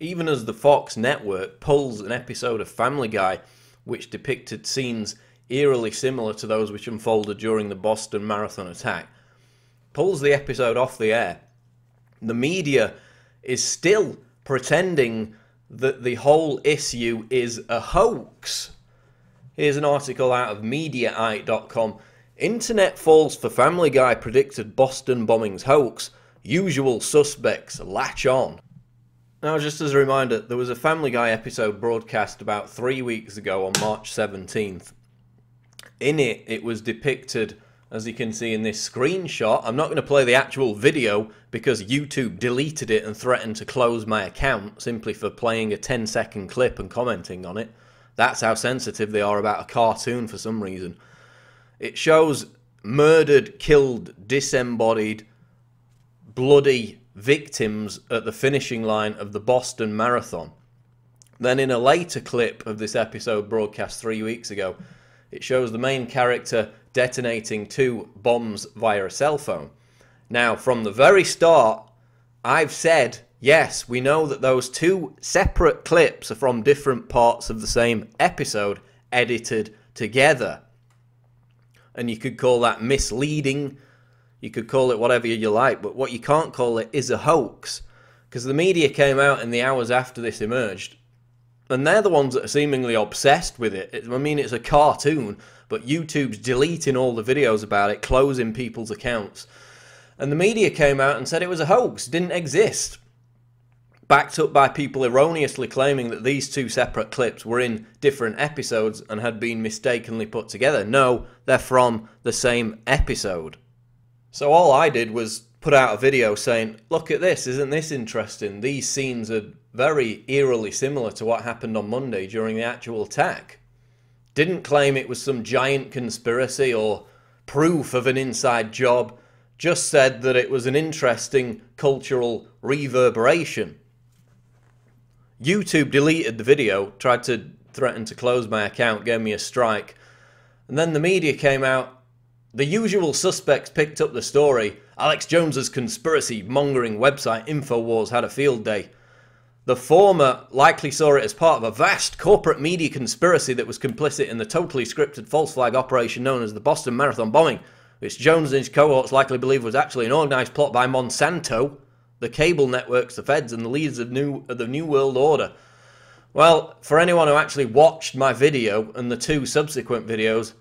even as the Fox network pulls an episode of Family Guy which depicted scenes eerily similar to those which unfolded during the Boston Marathon attack, pulls the episode off the air, the media is still pretending that the whole issue is a hoax. Here's an article out of Mediaite.com. Internet falls for Family Guy predicted Boston bombings hoax. Usual suspects latch on. Now, just as a reminder, there was a Family Guy episode broadcast about 3 weeks ago on March 17th. In it, it was depicted, as you can see in this screenshot. I'm not going to play the actual video because YouTube deleted it and threatened to close my account simply for playing a 10-second clip and commenting on it. That's how sensitive they are about a cartoon for some reason. It shows murdered, killed, disembodied, bloody victims at the finishing line of the Boston Marathon. Then in a later clip of this episode broadcast 3 weeks ago, it shows the main character detonating 2 bombs via a cell phone. Now, from the very start, I've said, yes, we know that those 2 separate clips are from different parts of the same episode, edited together. And you could call that misleading, you could call it whatever you like, but what you can't call it is a hoax. Because the media came out in the hours after this emerged, and they're the ones that are seemingly obsessed with it. I mean, it's a cartoon, but YouTube's deleting all the videos about it, closing people's accounts. And the media came out and said it was a hoax, didn't exist. Backed up by people erroneously claiming that these 2 separate clips were in different episodes and had been mistakenly put together. No, they're from the same episode. So all I did was put out a video saying, look at this, isn't this interesting? These scenes are very eerily similar to what happened on Monday during the actual attack. Didn't claim it was some giant conspiracy or proof of an inside job, just said that it was an interesting cultural reverberation. YouTube deleted the video, tried to threaten to close my account, gave me a strike, and then the media came out. The usual suspects picked up the story. Alex Jones's conspiracy-mongering website InfoWars had a field day. The former likely saw it as part of a vast corporate media conspiracy that was complicit in the totally scripted false flag operation known as the Boston Marathon bombing, which Jones and his cohorts likely believe was actually an organised plot by Monsanto, the cable networks, the feds, and the leaders of the New World Order. Well, for anyone who actually watched my video and the 2 subsequent videos,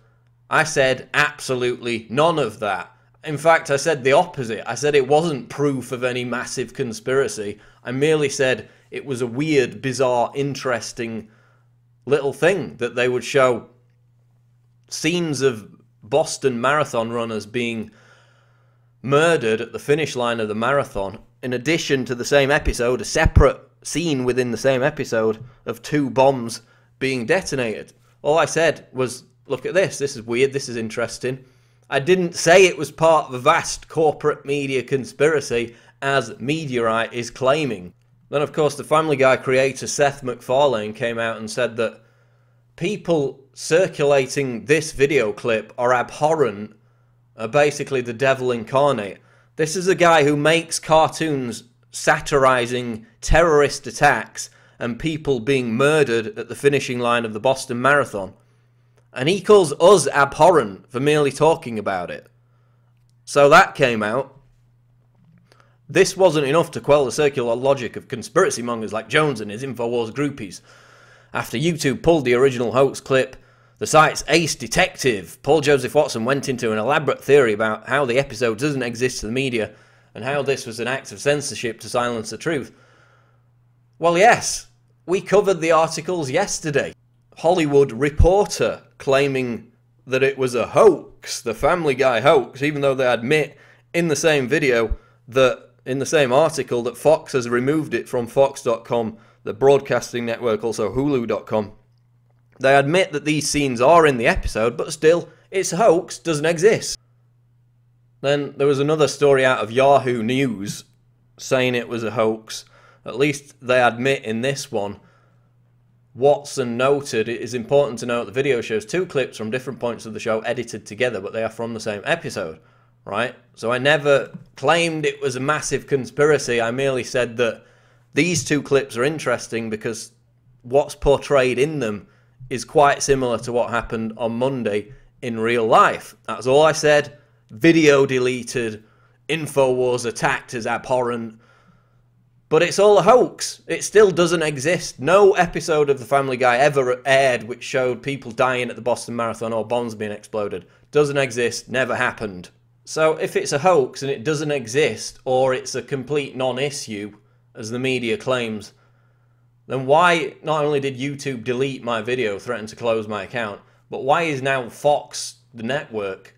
I said absolutely none of that. In fact, I said the opposite. I said it wasn't proof of any massive conspiracy. I merely said it was a weird, bizarre, interesting little thing that they would show scenes of Boston Marathon runners being murdered at the finish line of the marathon, in addition to the same episode, a separate scene within the same episode of 2 bombs being detonated. All I said was, look at this is weird, this is interesting. I didn't say it was part of a vast corporate media conspiracy, as Mediaite is claiming. Then, of course, the Family Guy creator Seth MacFarlane came out and said that people circulating this video clip are abhorrent, are basically the devil incarnate. This is a guy who makes cartoons satirizing terrorist attacks and people being murdered at the finishing line of the Boston Marathon. And he calls us abhorrent for merely talking about it. So that came out. This wasn't enough to quell the circular logic of conspiracy mongers like Jones and his InfoWars groupies. After YouTube pulled the original hoax clip, the site's ace detective, Paul Joseph Watson, went into an elaborate theory about how the episode doesn't exist to the media and how this was an act of censorship to silence the truth. Well, yes, we covered the articles yesterday. Hollywood Reporter claiming that it was a hoax, the Family Guy hoax, even though they admit in the same video that, in the same article, that Fox has removed it from Fox.com, the broadcasting network, also Hulu.com. They admit that these scenes are in the episode, but still, it's a hoax, doesn't exist. Then there was another story out of Yahoo News saying it was a hoax. At least they admit in this one. Watson noted, it is important to note the video shows 2 clips from different points of the show edited together, but they are from the same episode, right? So I never claimed it was a massive conspiracy. I merely said that These two clips are interesting because what's portrayed in them is quite similar to what happened on Monday in real life. That's all I said. Video deleted. InfoWars attacked as abhorrent. But it's all a hoax. It still doesn't exist. No episode of The Family Guy ever aired which showed people dying at the Boston Marathon or bombs being exploded. Doesn't exist. Never happened. So if it's a hoax and it doesn't exist, or it's a complete non-issue, as the media claims, then why not only did YouTube delete my video, threaten to close my account, but why is now Fox, the network,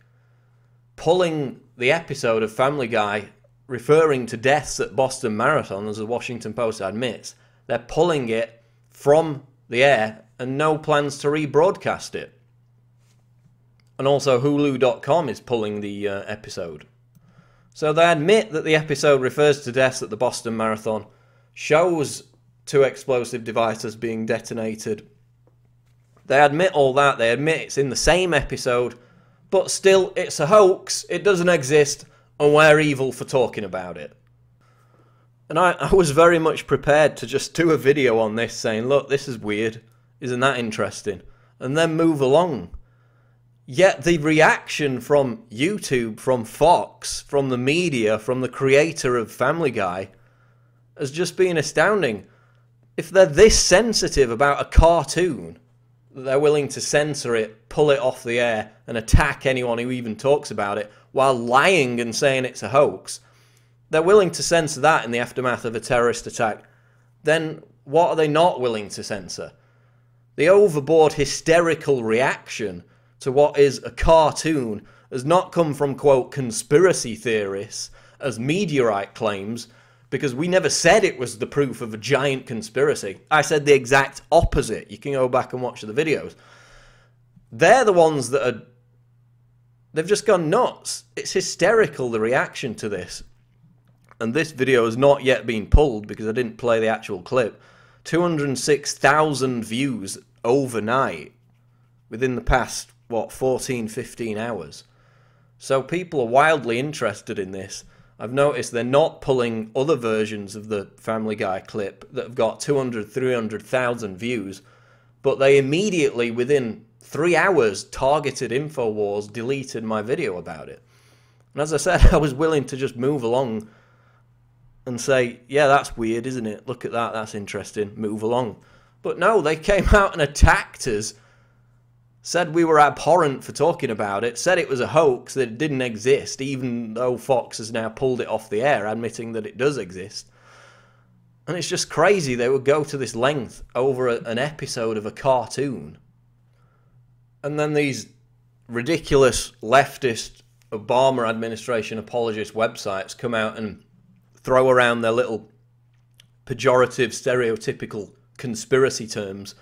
pulling the episode of Family Guy referring to deaths at Boston Marathon, as the Washington Post admits? They're pulling it from the air and no plans to rebroadcast it. And also Hulu.com is pulling the episode. So they admit that the episode refers to deaths at the Boston Marathon, shows 2 explosive devices being detonated. They admit all that. They admit it's in the same episode, but still it's a hoax. It doesn't exist, and we're evil for talking about it. And I was very much prepared to just do a video on this saying, look, this is weird. Isn't that interesting? And then move along. Yet the reaction from YouTube, from Fox, from the media, from the creator of Family Guy has just been astounding. If they're this sensitive about a cartoon, that they're willing to censor it, pull it off the air, and attack anyone who even talks about it, while lying and saying it's a hoax, they're willing to censor that in the aftermath of a terrorist attack, then what are they not willing to censor? The overboard hysterical reaction to what is a cartoon has not come from, quote, conspiracy theorists, as Meteorite claims, because we never said it was the proof of a giant conspiracy. I said the exact opposite. You can go back and watch the videos. They're the ones that are... They've just gone nuts. It's hysterical, the reaction to this. And this video has not yet been pulled because I didn't play the actual clip. 206,000 views overnight within the past, 14, 15 hours. So people are wildly interested in this. I've noticed they're not pulling other versions of the Family Guy clip that have got 200, 300,000 views, but they immediately, within 3 hours, targeted InfoWars, deleted my video about it. And as I said, I was willing to just move along and say, yeah, that's weird, isn't it? Look at that, that's interesting, move along. But no, they came out and attacked us, said we were abhorrent for talking about it, said it was a hoax, that it didn't exist, even though Fox has now pulled it off the air, admitting that it does exist. And it's just crazy they would go to this length over an episode of a cartoon. And then these ridiculous leftist Obama administration apologist websites come out and throw around their little pejorative, stereotypical conspiracy terms.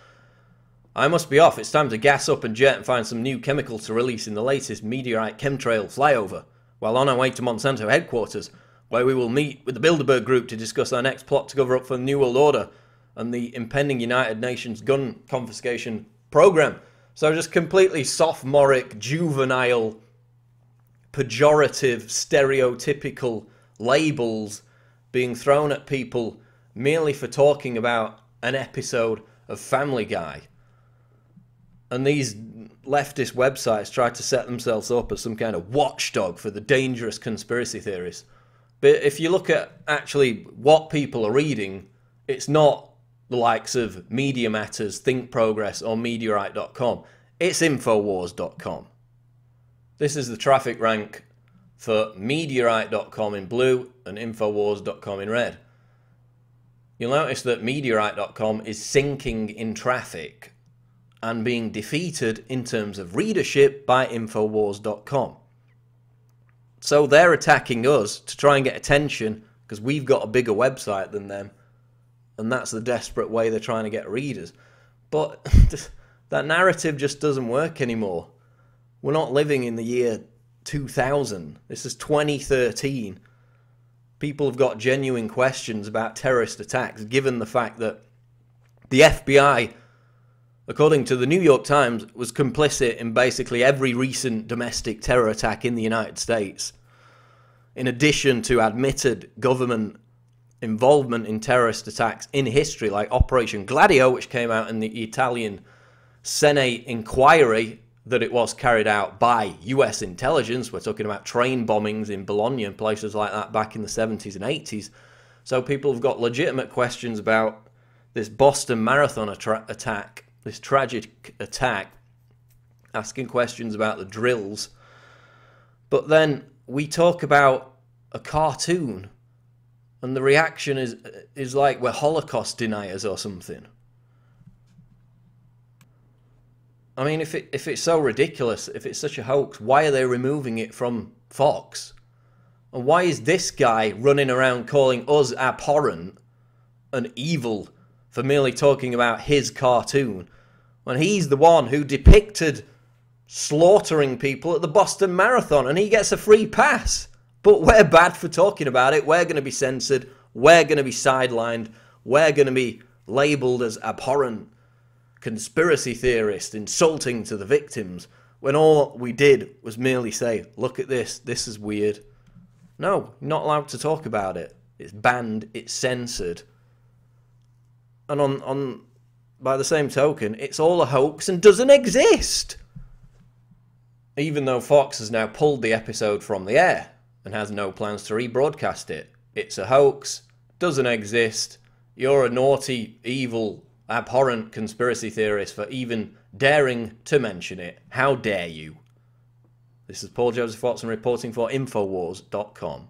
I must be off. It's time to gas up and jet and find some new chemical to release in the latest meteorite chemtrail flyover, while on our way to Monsanto headquarters, where we will meet with the Bilderberg Group to discuss our next plot to cover up for the New World Order and the impending United Nations gun confiscation program. So just completely sophomoric, juvenile, pejorative, stereotypical labels being thrown at people merely for talking about an episode of Family Guy. And these leftist websites try to set themselves up as some kind of watchdog for the dangerous conspiracy theorists. But if you look at actually what people are reading, it's not the likes of Media Matters, Think Progress, or Meteorite.com. It's Infowars.com. This is the traffic rank for Meteorite.com in blue and Infowars.com in red. You'll notice that Meteorite.com is sinking in traffic and being defeated in terms of readership by Infowars.com. So they're attacking us to try and get attention because we've got a bigger website than them, and that's the desperate way they're trying to get readers. But that narrative just doesn't work anymore. We're not living in the year 2000. This is 2013. People have got genuine questions about terrorist attacks, given the fact that the FBI, according to the New York Times, was complicit in basically every recent domestic terror attack in the United States, in addition to admitted government involvement in terrorist attacks in history, like Operation Gladio, which came out in the Italian Senate inquiry that it was carried out by US intelligence. We're talking about train bombings in Bologna and places like that back in the 70s and 80s. So people have got legitimate questions about this Boston Marathon attack, this tragic attack, asking questions about the drills. But then we talk about a cartoon, and the reaction is like we're Holocaust deniers or something. I mean, if it's so ridiculous, if it's such a hoax, why are they removing it from Fox? And why is this guy running around calling us abhorrent and evil for merely talking about his cartoon, when he's the one who depicted slaughtering people at the Boston Marathon and he gets a free pass? But we're bad for talking about it. We're going to be censored. We're going to be sidelined. We're going to be labelled as abhorrent, conspiracy theorist, insulting to the victims, when all we did was merely say, look at this is weird. No, you're not allowed to talk about it. It's banned, it's censored. And by the same token, it's all a hoax and doesn't exist. Even though Fox has now pulled the episode from the air and has no plans to rebroadcast it. It's a hoax, doesn't exist. You're a naughty, evil, abhorrent conspiracy theorist for even daring to mention it. How dare you? This is Paul Joseph Watson reporting for Infowars.com.